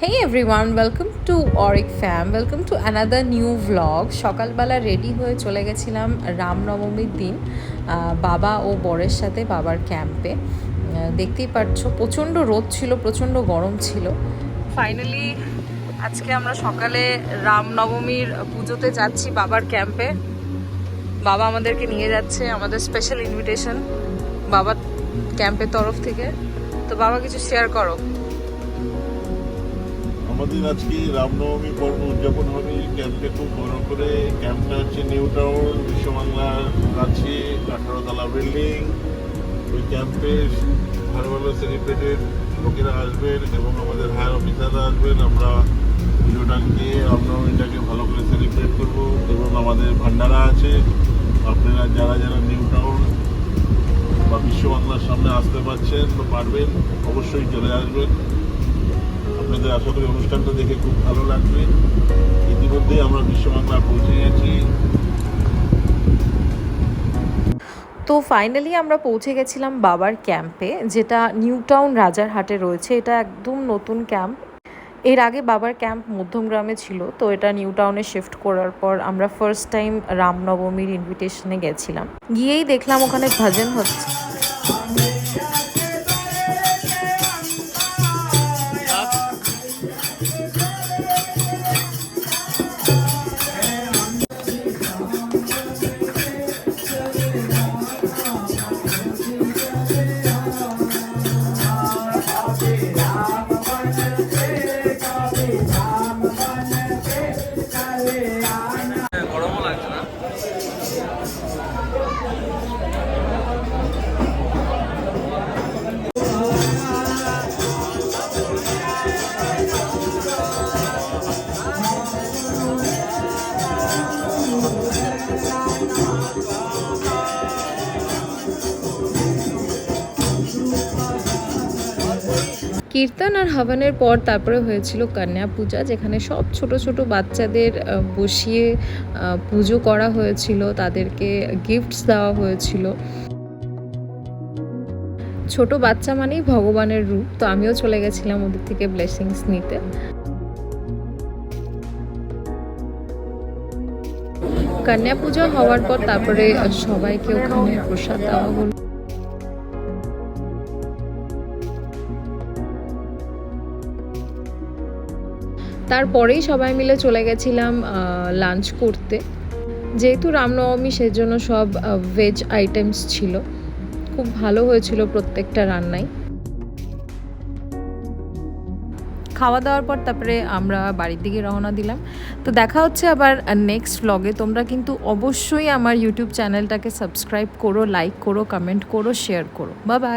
Hey everyone, welcome to Auric Fam. Welcome to another new vlog. সকালবেলা ready হয়ে চলে গেছিলাম রামনবমীর দিন বাবা ও বরের সাথে বাবার ক্যাম্পে। দেখতেই পাচ্ছ প্রচণ্ড রোদ ছিল, প্রচণ্ড গরম ছিল। ফাইনালি আজকে আমরা সকালে রামনবমীর পুজোতে যাচ্ছি বাবার ক্যাম্পে। বাবা আমাদেরকে নিয়ে যাচ্ছে, আমাদের স্পেশাল ইনভিটেশন বাবার ক্যাম্পের তরফ থেকে। তো বাবা কিছু শেয়ার করো। আমাদের আজকে রামনবমী পর্ব উদযাপন হবে ক্যাম্পে খুব বড় করে। ক্যাম্পটা হচ্ছে নিউ টাউন বিশ্ববাংলার কাছে 18 তলা বিল্ডিং। ওই ক্যাম্পে ভালো ভালো সেলিব্রেটেড লোকেরা আসবেন এবং আমাদের হায়ার অফিসাররা আসবেন। আমরা পুজোটাকে রামনবমীটাকে ভালো করে সেলিব্রেট করব এবং আমাদের ভান্ডারা আছে। আপনারা যারা যারা নিউ টাউন বা বিশ্ববাংলার সামনে আসতে পারছেন বা পারবেন অবশ্যই চলে আসবেন। আপনাদের আশা করি অনুষ্ঠানটা দেখে খুব ভালো লাগবে। ইতিমধ্যে আমরা বিশ্ববাংলা পৌঁছে গেছি। তো ফাইনালি আমরা পৌঁছে গেছিলাম বাবার ক্যাম্পে, যেটা নিউ টাউন রাজারহাটে রয়েছে। এটা একদম নতুন ক্যাম্প। এর আগে বাবার ক্যাম্প মধ্যমগ্রামে ছিল, তো এটা নিউ টাউনে শিফট করার পর আমরা ফার্স্ট টাইম রামনবমীর ইনভিটেশনে গেছিলাম। গিয়েই দেখলাম ওখানে ভজন হচ্ছে। কীর্তন আর হাবনের পর তারপরে হয়েছিল কন্যা পূজা, যেখানে সব ছোট ছোট বাচ্চাদের বসিয়ে পুজো করা হয়েছিল, তাদেরকে গিফটস দেওয়া হয়েছিল। ছোট বাচ্চা মানেই ভগবানের রূপ, তো আমিও চলে গেছিলাম ওদের থেকে ব্লেসিংস নিতে। কন্যা পূজা হওয়ার পর তারপরে সবাইকে ওখানে প্রসাদ দেওয়া হলো। তারপরেই সবাই মিলে চলে গেছিলাম লাঞ্চ করতে। যেহেতু রামনবমী সেজন্য সব ভেজ আইটেমস ছিল। খুব ভালো হয়েছিল প্রত্যেকটা রান্নাই। খাওয়া দাওয়ার পর তারপরে আমরা বাড়ির দিকে রওনা দিলাম। তো দেখা হচ্ছে আবার নেক্সট ভ্লগে। তোমরা কিন্তু অবশ্যই আমার ইউটিউব চ্যানেলটাকে সাবস্ক্রাইব করো, লাইক করো, কমেন্ট করো, শেয়ার করো। Bye bye.